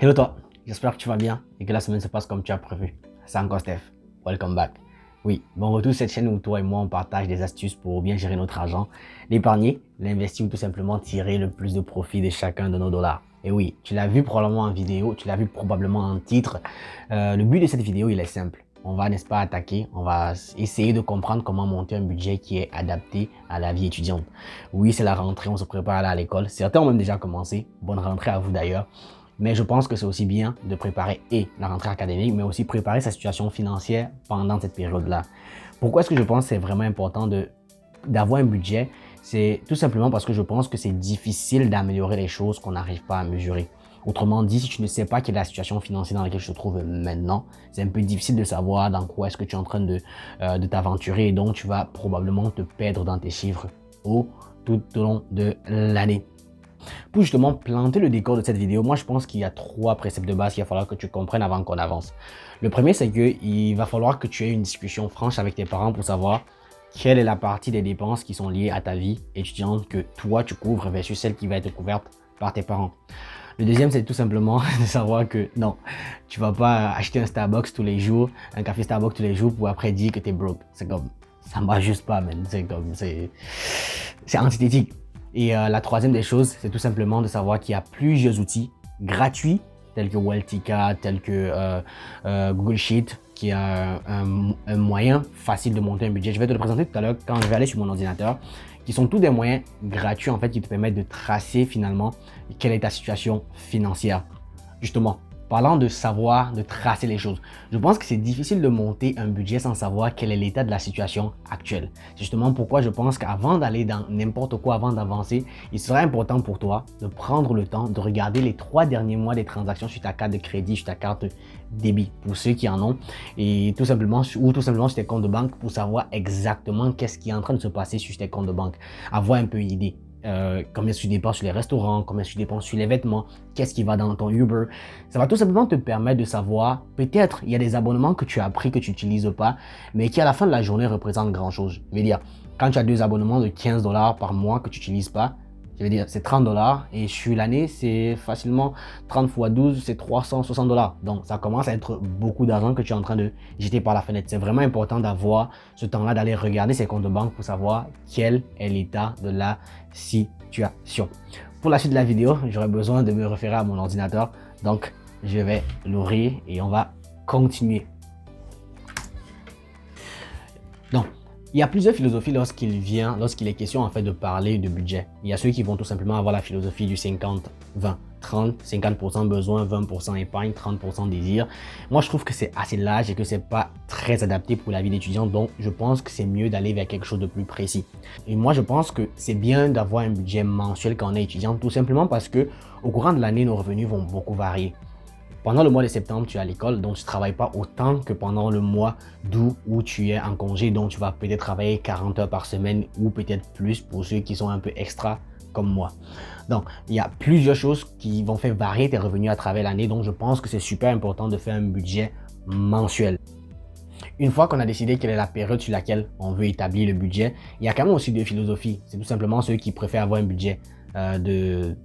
Hello toi, j'espère que tu vas bien et que la semaine se passe comme tu as prévu. C'est encore Steph, welcome back. Oui, bon retour sur cette chaîne où toi et moi on partage des astuces pour bien gérer notre argent, l'épargner, l'investir ou tout simplement tirer le plus de profit de chacun de nos dollars. Et oui, tu l'as vu probablement en vidéo, tu l'as vu probablement en titre. Le but de cette vidéo il est simple. On va, n'est-ce pas, attaquer, on va essayer de comprendre comment monter un budget qui est adapté à la vie étudiante. Oui, c'est la rentrée, on se prépare à aller à l'école. Certains ont même déjà commencé. Bonne rentrée à vous d'ailleurs. Mais je pense que c'est aussi bien de préparer la rentrée académique, mais aussi préparer sa situation financière pendant cette période-là. Pourquoi est-ce que je pense que c'est vraiment important d'avoir un budget? C'est tout simplement parce que je pense que c'est difficile d'améliorer les choses qu'on n'arrive pas à mesurer. Autrement dit, si tu ne sais pas quelle est la situation financière dans laquelle tu te trouves maintenant, c'est un peu difficile de savoir dans quoi est-ce que tu es en train de t'aventurer et donc tu vas probablement te perdre dans tes chiffres tout au long de l'année. Pour justement planter le décor de cette vidéo, moi je pense qu'il y a 3 préceptes de base qu'il va falloir que tu comprennes avant qu'on avance. Le premier, c'est qu'il va falloir que tu aies une discussion franche avec tes parents pour savoir quelle est la partie des dépenses qui sont liées à ta vie étudiante que toi tu couvres versus celle qui va être couverte par tes parents. Le deuxième, c'est tout simplement de savoir que non, tu vas pas acheter un Starbucks tous les jours, un café Starbucks tous les jours pour après dire que tu es broke. C'est comme, ça marche juste pas, man. C'est antithétique. Et la troisième des choses, c'est tout simplement de savoir qu'il y a plusieurs outils gratuits, tels que Weltica, tels que Google Sheet, qui est un moyen facile de monter un budget. Je vais te le présenter tout à l'heure quand je vais aller sur mon ordinateur, qui sont tous des moyens gratuits en fait qui te permettent de tracer finalement quelle est ta situation financière. Justement, parlant de savoir, de tracer les choses, je pense que c'est difficile de monter un budget sans savoir quel est l'état de la situation actuelle. C'est justement pourquoi je pense qu'avant d'aller dans n'importe quoi, avant d'avancer, il serait important pour toi de prendre le temps de regarder les 3 derniers mois des transactions sur ta carte de crédit, sur ta carte débit, pour ceux qui en ont, et tout simplement, ou tout simplement sur tes comptes de banque pour savoir exactement qu'est-ce qui est en train de se passer sur tes comptes de banque. Avoir un peu une idée. Combien tu dépenses sur les restaurants, combien tu dépenses sur les vêtements, qu'est-ce qui va dans ton Uber. Ça va tout simplement te permettre de savoir, peut-être il y a des abonnements que tu as pris que tu n'utilises pas, mais qui à la fin de la journée représentent grand chose. Je veux dire, quand tu as 2 abonnements de 15 dollars par mois que tu n'utilises pas, je veux dire, c'est 30 dollars et sur l'année, c'est facilement 30 fois 12, c'est 360 dollars. Donc, ça commence à être beaucoup d'argent que tu es en train de jeter par la fenêtre. C'est vraiment important d'avoir ce temps-là, d'aller regarder ses comptes de banque pour savoir quel est l'état de la situation. Pour la suite de la vidéo, j'aurai besoin de me référer à mon ordinateur. Donc, je vais l'ouvrir et on va continuer. Donc, il y a plusieurs philosophies lorsqu'il est question en fait de parler de budget. Il y a ceux qui vont tout simplement avoir la philosophie du 50-20. 30, 50% besoin, 20% épargne, 30% désir. Moi, je trouve que c'est assez large et que c'est pas très adapté pour la vie d'étudiant. Donc, je pense que c'est mieux d'aller vers quelque chose de plus précis. Et moi, je pense que c'est bien d'avoir un budget mensuel quand on est étudiant, tout simplement parce que au courant de l'année, nos revenus vont beaucoup varier. Pendant le mois de septembre, tu es à l'école, donc tu ne travailles pas autant que pendant le mois d'août où tu es en congé, donc tu vas peut-être travailler 40 heures par semaine ou peut-être plus pour ceux qui sont un peu extra comme moi. Donc, il y a plusieurs choses qui vont faire varier tes revenus à travers l'année, donc je pense que c'est super important de faire un budget mensuel. Une fois qu'on a décidé quelle est la période sur laquelle on veut établir le budget, il y a quand même aussi deux philosophies. C'est tout simplement ceux qui préfèrent avoir un budget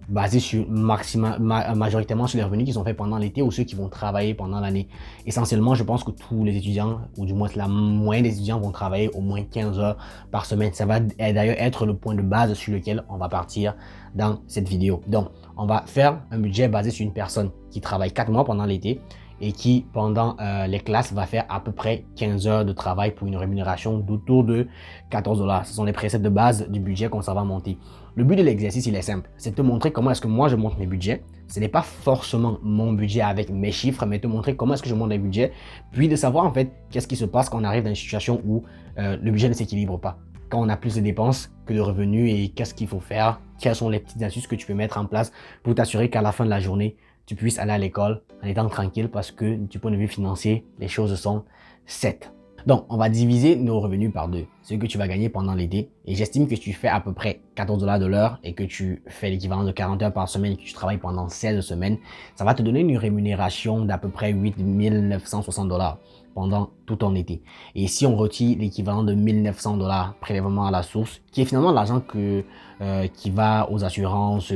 basé sur majoritairement sur les revenus qui sont faits pendant l'été ou ceux qui vont travailler pendant l'année. Essentiellement, je pense que tous les étudiants, ou du moins la moyenne des étudiants vont travailler au moins 15 heures par semaine. Ça va d'ailleurs être le point de base sur lequel on va partir dans cette vidéo. Donc, on va faire un budget basé sur une personne qui travaille 4 mois pendant l'été et qui, pendant les classes, va faire à peu près 15 heures de travail pour une rémunération d'autour de 14 dollars. Ce sont les préceptes de base du budget qu'on s'en va monter. Le but de l'exercice, il est simple. C'est de te montrer comment est-ce que moi, je monte mes budgets. Ce n'est pas forcément mon budget avec mes chiffres, mais te montrer comment est-ce que je monte mes budgets, puis de savoir en fait qu'est-ce qui se passe quand on arrive dans une situation où le budget ne s'équilibre pas. Quand on a plus de dépenses que de revenus et qu'est-ce qu'il faut faire, quelles sont les petites astuces que tu peux mettre en place pour t'assurer qu'à la fin de la journée, tu puisses aller à l'école en étant tranquille parce que du point de vue financier, les choses sont set. Donc, on va diviser nos revenus par deux, ce que tu vas gagner pendant l'été. Et j'estime que si tu fais à peu près 14 $ de l'heure et que tu fais l'équivalent de 40 heures par semaine et que tu travailles pendant 16 semaines, ça va te donner une rémunération d'à peu près 8 960 $ pendant tout ton été. Et si on retire l'équivalent de 1 900 $ prélèvement à la source, qui est finalement l'argent qui va aux assurances,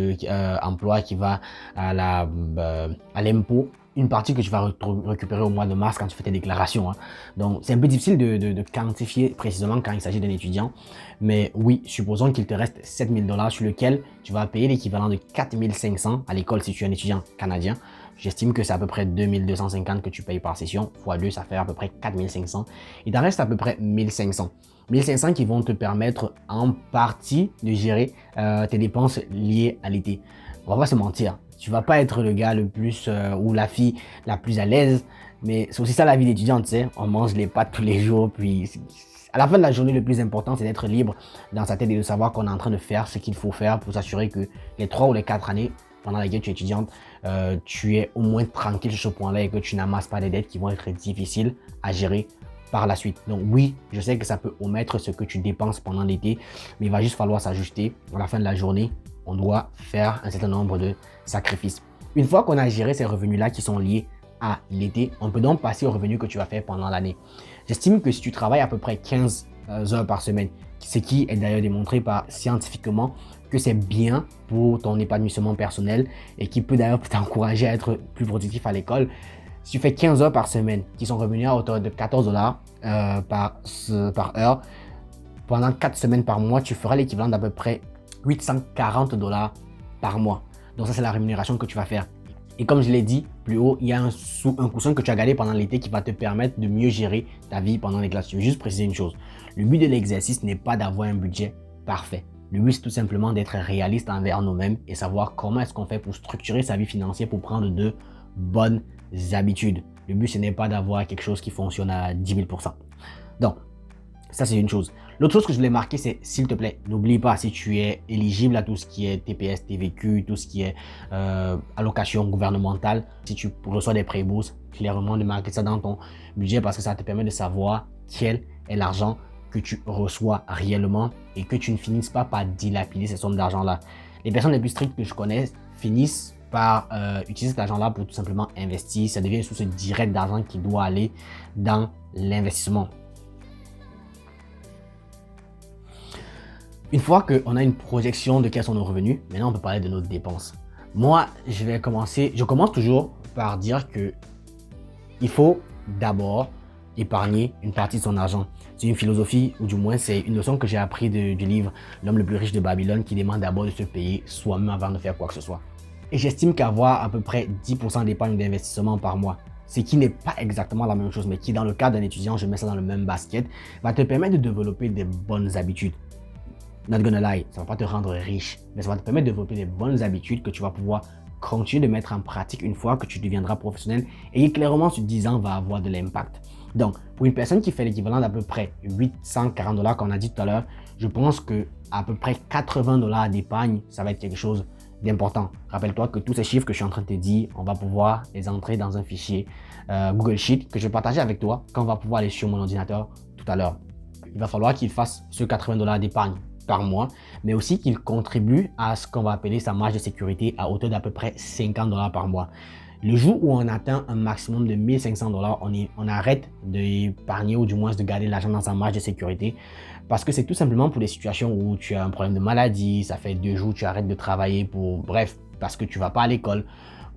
emploi, qui va à l'impôt, une partie que tu vas récupérer au mois de mars quand tu fais tes déclarations. Hein. Donc, c'est un peu difficile de quantifier précisément quand il s'agit d'un étudiant. Mais oui, supposons qu'il te reste 7 000 $ sur lequel tu vas payer l'équivalent de 4 500 à l'école si tu es un étudiant canadien. J'estime que c'est à peu près 2 250 que tu payes par session. Fois 2, ça fait à peu près 4 500. Il t'en reste à peu près 1 500. 1 500 qui vont te permettre en partie de gérer tes dépenses liées à l'été. On va pas se mentir. Tu vas pas être le gars le plus ou la fille la plus à l'aise, mais c'est aussi ça la vie d'étudiante, tu sais. On mange les pâtes tous les jours, puis à la fin de la journée, le plus important, c'est d'être libre dans sa tête et de savoir qu'on est en train de faire ce qu'il faut faire pour s'assurer que les 3 ou les 4 années pendant lesquelles tu es étudiante, tu es au moins tranquille sur ce point-là et que tu n'amasses pas des dettes qui vont être difficiles à gérer par la suite. Donc oui, je sais que ça peut omettre ce que tu dépenses pendant l'été, mais il va juste falloir s'ajuster. À la fin de la journée, on doit faire un certain nombre de sacrifices. Une fois qu'on a géré ces revenus-là qui sont liés à l'été, on peut donc passer aux revenus que tu vas faire pendant l'année. J'estime que si tu travailles à peu près 15 heures par semaine, ce qui est d'ailleurs démontré scientifiquement que c'est bien pour ton épanouissement personnel et qui peut d'ailleurs t'encourager à être plus productif à l'école. Si tu fais 15 heures par semaine, qui sont revenus à hauteur de 14 $ par heure, pendant 4 semaines par mois, tu feras l'équivalent d'à peu près 840 $ par mois. Donc ça, c'est la rémunération que tu vas faire. Et comme je l'ai dit plus haut, il y a un coussin que tu as gardé pendant l'été qui va te permettre de mieux gérer ta vie pendant les classes. Je veux juste préciser une chose. Le but de l'exercice n'est pas d'avoir un budget parfait. Le but, c'est tout simplement d'être réaliste envers nous-mêmes et savoir comment est-ce qu'on fait pour structurer sa vie financière pour prendre de bonnes habitudes. Le but, ce n'est pas d'avoir quelque chose qui fonctionne à 10 000 %. Donc, ça, c'est une chose. L'autre chose que je voulais marquer, c'est s'il te plaît, n'oublie pas, si tu es éligible à tout ce qui est TPS, TVQ, tout ce qui est allocation gouvernementale, si tu reçois des prêts bourses, clairement de marquer ça dans ton budget parce que ça te permet de savoir quel est l'argent que tu reçois réellement et que tu ne finisses pas par dilapider ces sommes d'argent-là. Les personnes les plus strictes que je connais finissent par utiliser cet argent-là pour tout simplement investir. Ça devient une source directe d'argent qui doit aller dans l'investissement. Une fois qu'on a une projection de quels sont nos revenus, maintenant on peut parler de nos dépenses. Moi, je commence toujours par dire que il faut d'abord épargner une partie de son argent. C'est une philosophie, ou du moins c'est une leçon que j'ai appris du livre L'homme le plus riche de Babylone qui demande d'abord de se payer soi-même avant de faire quoi que ce soit. Et j'estime qu'avoir à peu près 10% d'épargne d'investissement par mois, ce qui n'est pas exactement la même chose, mais qui dans le cas d'un étudiant, je mets ça dans le même basket, va te permettre de développer des bonnes habitudes. Not gonna lie, ça ne va pas te rendre riche, mais ça va te permettre de développer des bonnes habitudes que tu vas pouvoir continuer de mettre en pratique une fois que tu deviendras professionnel et qui clairement sur 10 ans va avoir de l'impact. Donc, pour une personne qui fait l'équivalent d'à peu près 840 $, comme on a dit tout à l'heure, je pense que à peu près 80 $ d'épargne, ça va être quelque chose d'important. Rappelle-toi que tous ces chiffres que je suis en train de te dire, on va pouvoir les entrer dans un fichier Google Sheet que je vais partager avec toi quand on va pouvoir aller sur mon ordinateur tout à l'heure. Il va falloir qu'il fasse ce 80 $ d'épargne par mois, mais aussi qu'il contribue à ce qu'on va appeler sa marge de sécurité à hauteur d'à peu près 50 $ par mois. Le jour où on atteint un maximum de 1 500 $, on arrête d'épargner ou du moins de garder l'argent dans sa marge de sécurité parce que c'est tout simplement pour les situations où tu as un problème de maladie, ça fait 2 jours que tu arrêtes de travailler bref, parce que tu vas pas à l'école.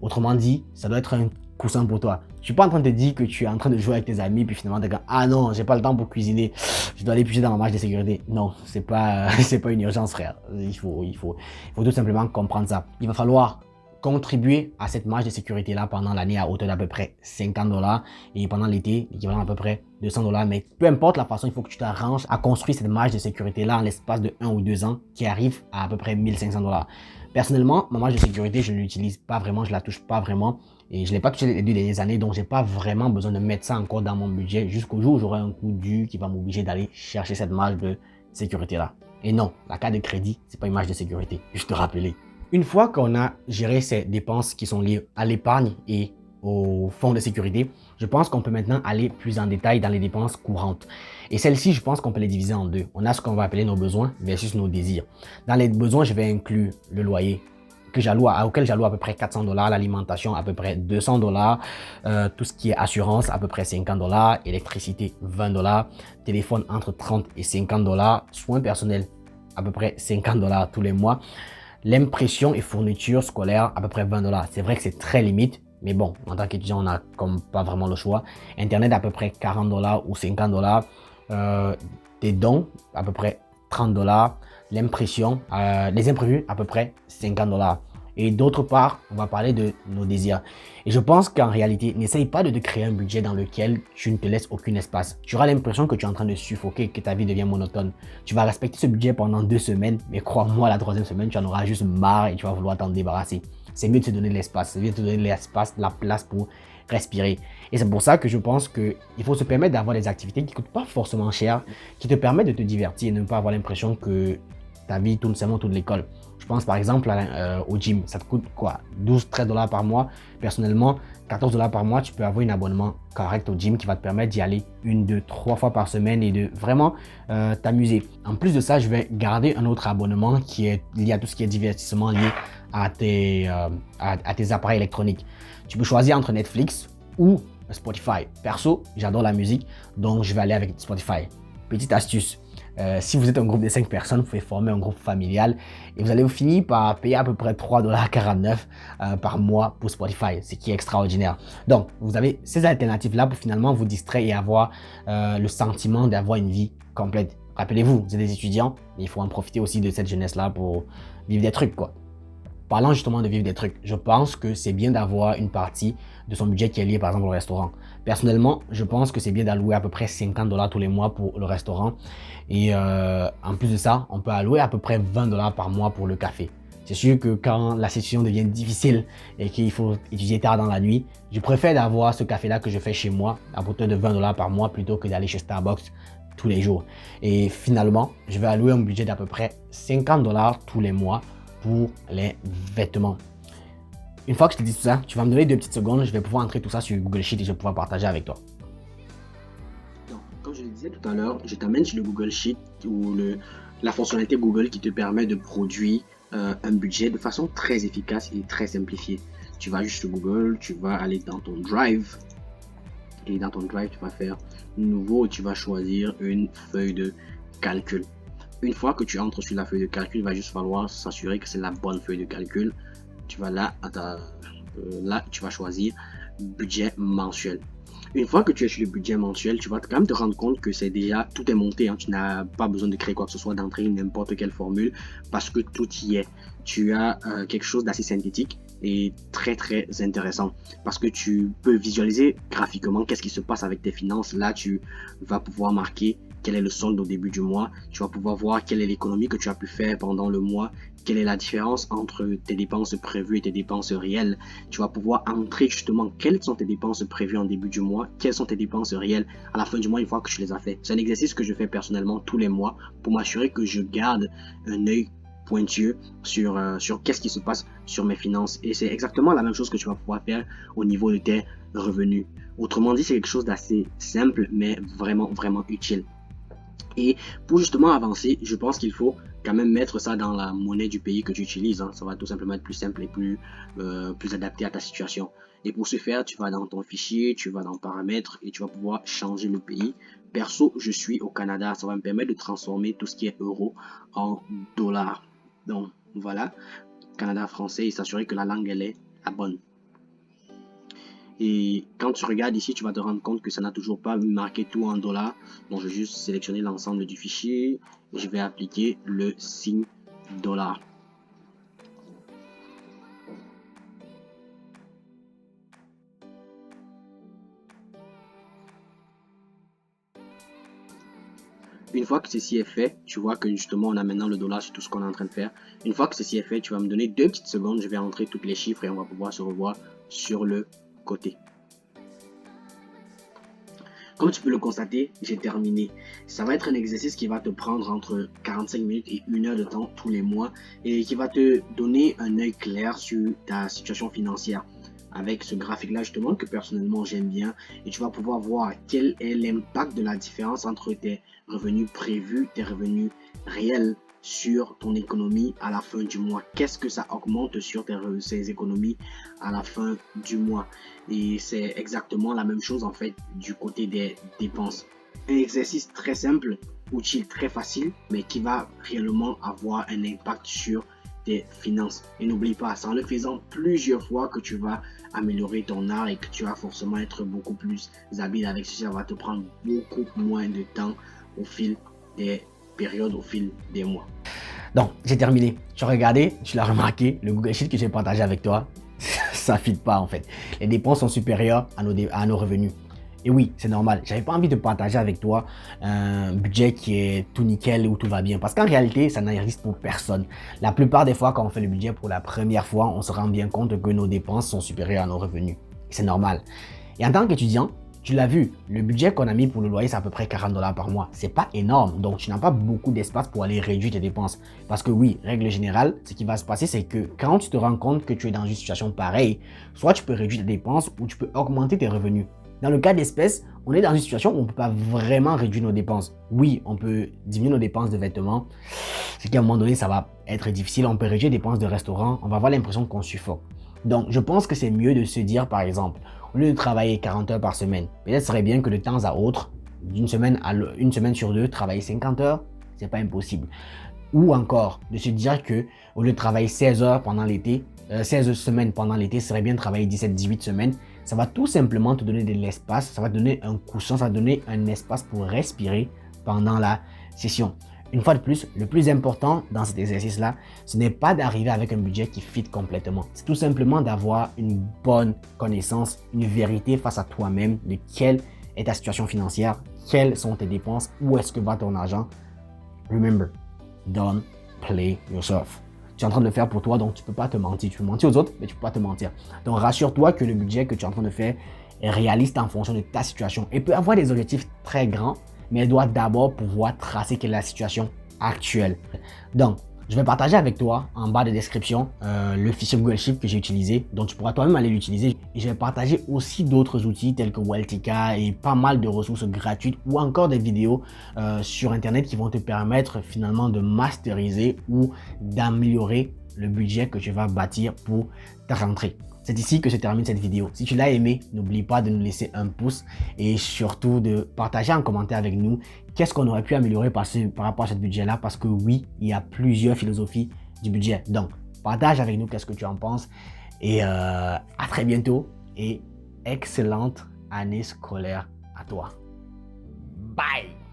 Autrement dit, ça doit être un coussin pour toi. Je suis pas en train de te dire que tu es en train de jouer avec tes amis puis finalement tu dis ah non, j'ai pas le temps pour cuisiner, je dois aller puiser dans ma marge de sécurité. Non, c'est pas une urgence, frère. Il faut tout simplement comprendre ça. Il va falloir contribuer à cette marge de sécurité là pendant l'année à hauteur d'à peu près 50 $ et pendant l'été l'équivalent à peu près 200 $. Mais peu importe la façon, il faut que tu t'arranges à construire cette marge de sécurité là en l'espace de 1 ou 2 ans qui arrive à peu près 1 500 $. Personnellement, ma marge de sécurité, je ne l'utilise pas vraiment, je la touche pas vraiment et je ne l'ai pas touché les 2 dernières années, donc j'ai pas vraiment besoin de mettre ça encore dans mon budget jusqu'au jour où j'aurai un coup dur qui va m'obliger d'aller chercher cette marge de sécurité là. Et non, la carte de crédit, c'est pas une marge de sécurité, juste te rappeler. Une fois qu'on a géré ces dépenses qui sont liées à l'épargne et au fonds de sécurité, je pense qu'on peut maintenant aller plus en détail dans les dépenses courantes. Et celles-ci, je pense qu'on peut les diviser en deux. On a ce qu'on va appeler nos besoins versus nos désirs. Dans les besoins, je vais inclure le loyer auquel j'alloue à peu près 400 $, l'alimentation à peu près 200 $, tout ce qui est assurance à peu près 50 $, électricité 20 $, téléphone entre 30 et 50 $, soins personnels à peu près 50 $ tous les mois, l'impression et fourniture scolaire à peu près 20 $. C'est vrai que c'est très limite, mais bon, en tant qu'étudiant, on n'a comme pas vraiment le choix. Internet à peu près 40 $ ou 50 $, des dons à peu près 30 $, l'impression, les imprévus à peu près 50 $. Et d'autre part, on va parler de nos désirs. Et je pense qu'en réalité, n'essaye pas de te créer un budget dans lequel tu ne te laisses aucun espace. Tu auras l'impression que tu es en train de suffoquer, que ta vie devient monotone. Tu vas respecter ce budget pendant 2 semaines, mais crois-moi, la 3e semaine, tu en auras juste marre et tu vas vouloir t'en débarrasser. C'est mieux de te donner de l'espace, c'est mieux de te donner l'espace, la place pour respirer. Et c'est pour ça que je pense qu'il faut se permettre d'avoir des activités qui ne coûtent pas forcément cher, qui te permettent de te divertir et ne pas avoir l'impression que ta vie tourne seulement autour de l'école. Je pense par exemple au gym, ça te coûte quoi, 12-13 $ par mois. Personnellement, 14 $ par mois, tu peux avoir un abonnement correct au gym qui va te permettre d'y aller 1, 2, 3 fois par semaine et de vraiment t'amuser. En plus de ça, je vais garder un autre abonnement qui est lié à tout ce qui est divertissement lié à tes appareils électroniques. Tu peux choisir entre Netflix ou Spotify. Perso, j'adore la musique, donc je vais aller avec Spotify. Petite astuce. Si vous êtes un groupe de 5 personnes, vous pouvez former un groupe familial et vous allez finir par payer à peu près 3,49 $ par mois pour Spotify, ce qui est extraordinaire. Donc, vous avez ces alternatives-là pour finalement vous distraire et avoir le sentiment d'avoir une vie complète. Rappelez-vous, vous êtes des étudiants, mais il faut en profiter aussi de cette jeunesse-là pour vivre des trucs, quoi. Parlant justement de vivre des trucs, je pense que c'est bien d'avoir une partie de son budget qui est liée par exemple au restaurant. Personnellement, je pense que c'est bien d'allouer à peu près 50 $ tous les mois pour le restaurant. Et en plus de ça, on peut allouer à peu près 20 $ par mois pour le café. C'est sûr que quand la situation devient difficile et qu'il faut étudier tard dans la nuit, je préfère d'avoir ce café-là que je fais chez moi à hauteur de 20 $ par mois plutôt que d'aller chez Starbucks tous les jours. Et finalement, je vais allouer un budget d'à peu près 50 $ tous les mois pour les vêtements. Une fois que je te dis tout ça, tu vas me donner 2 petites secondes, je vais pouvoir entrer tout ça sur Google Sheet et je vais pouvoir partager avec toi. Donc, comme je le disais tout à l'heure, je t'amène sur le Google Sheet ou la fonctionnalité Google qui te permet de produire un budget de façon très efficace et très simplifiée. Tu vas juste sur Google, tu vas aller dans ton Drive et dans ton Drive, tu vas faire nouveau et tu vas choisir une feuille de calcul. Une fois que tu entres sur la feuille de calcul, il va juste falloir s'assurer que c'est la bonne feuille de calcul. Tu vas là, tu vas choisir budget mensuel. Une fois que tu es sur le budget mensuel, tu vas quand même te rendre compte que c'est déjà, tout est monté. Tu n'as pas besoin de créer quoi que ce soit, d'entrer n'importe quelle formule parce que tout y est. Tu as quelque chose d'assez synthétique et très très intéressant parce que tu peux visualiser graphiquement qu'est-ce qui se passe avec tes finances. Là, tu vas pouvoir marquer quel est le solde au début du mois. Tu vas pouvoir voir quelle est l'économie que tu as pu faire pendant le mois. Quelle est la différence entre tes dépenses prévues et tes dépenses réelles. Tu vas pouvoir entrer justement quelles sont tes dépenses prévues en début du mois, quelles sont tes dépenses réelles à la fin du mois une fois que tu les as fait. C'est un exercice que je fais personnellement tous les mois pour m'assurer que je garde un œil pointueux sur qu'est-ce qui se passe sur mes finances. Et c'est exactement la même chose que tu vas pouvoir faire au niveau de tes revenus. Autrement dit, c'est quelque chose d'assez simple, mais vraiment, vraiment utile. Et pour justement avancer, je pense qu'il faut quand même mettre ça dans la monnaie du pays que tu utilises. Ça va tout simplement être plus simple et plus adapté à ta situation. Et pour ce faire, tu vas dans ton fichier, tu vas dans paramètres et tu vas pouvoir changer le pays. Perso, je suis au Canada. Ça va me permettre de transformer tout ce qui est euro en dollars. Donc voilà, Canada français et s'assurer que la langue elle est la bonne. Et quand tu regardes ici, tu vas te rendre compte que ça n'a toujours pas marqué tout en dollars. Donc je vais juste sélectionner l'ensemble du fichier et je vais appliquer le signe dollar. Une fois que ceci est fait, tu vois que justement on a maintenant le dollar sur tout ce qu'on est en train de faire. Une fois que ceci est fait, tu vas me donner 2 petites secondes, je vais entrer tous les chiffres et on va pouvoir se revoir sur le côté. Comme tu peux le constater, j'ai terminé. Ça va être un exercice qui va te prendre entre 45 minutes et 1 heure de temps tous les mois et qui va te donner un œil clair sur ta situation financière. avec ce graphique-là justement que personnellement j'aime bien, et tu vas pouvoir voir quel est l'impact de la différence entre tes revenus prévus, tes revenus réels sur ton économie à la fin du mois. Qu'est-ce que ça augmente sur ces économies à la fin du mois? Et c'est exactement la même chose en fait du côté des dépenses. Un exercice très simple, utile, très facile, mais qui va réellement avoir un impact sur tes finances. Et n'oublie pas, c'est en le faisant plusieurs fois que tu vas améliorer ton art et que tu vas forcément être beaucoup plus habile avec ceci. Ça va te prendre beaucoup moins de temps au fil des périodes, au fil des mois. Donc, j'ai terminé. Tu as regardé, tu l'as remarqué, le Google Sheet que j'ai partagé avec toi, ça ne fit pas en fait. Les dépenses sont supérieures à nos revenus. Et oui, c'est normal. J'avais pas envie de partager avec toi un budget qui est tout nickel où tout va bien. Parce qu'en réalité, ça n'existe pour personne. La plupart des fois, quand on fait le budget pour la première fois, on se rend bien compte que nos dépenses sont supérieures à nos revenus. C'est normal. Et en tant qu'étudiant, tu l'as vu, le budget qu'on a mis pour le loyer, c'est à peu près 40 $ par mois. C'est pas énorme, donc tu n'as pas beaucoup d'espace pour aller réduire tes dépenses. Parce que oui, règle générale, ce qui va se passer, c'est que quand tu te rends compte que tu es dans une situation pareille, soit tu peux réduire tes dépenses ou tu peux augmenter tes revenus. Dans le cas d'espèce, on est dans une situation où on ne peut pas vraiment réduire nos dépenses. Oui, on peut diminuer nos dépenses de vêtements, ce qui à un moment donné, ça va être difficile. On peut réduire les dépenses de restaurant, on va avoir l'impression qu'on suffoque. Donc, je pense que c'est mieux de se dire, par exemple, au lieu de travailler 40 heures par semaine, peut-être serait bien que de temps à autre, une semaine sur deux, travailler 50 heures, c'est pas impossible. Ou encore, de se dire que au lieu de travailler 16 heures pendant l'été, 16 semaines pendant l'été, ce serait bien de travailler 17-18 semaines. Ça va tout simplement te donner de l'espace, ça va te donner un coussin, ça va te donner un espace pour respirer pendant la session. Une fois de plus, le plus important dans cet exercice-là, ce n'est pas d'arriver avec un budget qui fit complètement. C'est tout simplement d'avoir une bonne connaissance, une vérité face à toi-même de quelle est ta situation financière, quelles sont tes dépenses, où est-ce que va ton argent. Remember, don't play yourself. Tu es en train de le faire pour toi, donc tu ne peux pas te mentir. Tu peux mentir aux autres, mais tu ne peux pas te mentir. Donc rassure-toi que le budget que tu es en train de faire est réaliste en fonction de ta situation. Il peut avoir des objectifs très grands, mais elle doit d'abord pouvoir tracer quelle est la situation actuelle. Donc, je vais partager avec toi en bas de description le fichier Google Sheet que j'ai utilisé, donc tu pourras toi-même aller l'utiliser. Et je vais partager aussi d'autres outils tels que Wealthica et pas mal de ressources gratuites ou encore des vidéos sur Internet qui vont te permettre finalement de masteriser ou d'améliorer le budget que tu vas bâtir pour ta rentrée. C'est ici que se termine cette vidéo. Si tu l'as aimé, n'oublie pas de nous laisser un pouce et surtout de partager en commentaire avec nous qu'est-ce qu'on aurait pu améliorer par rapport à ce budget-là, parce que oui, il y a plusieurs philosophies du budget. Donc, partage avec nous qu'est-ce que tu en penses et à très bientôt et excellente année scolaire à toi. Bye!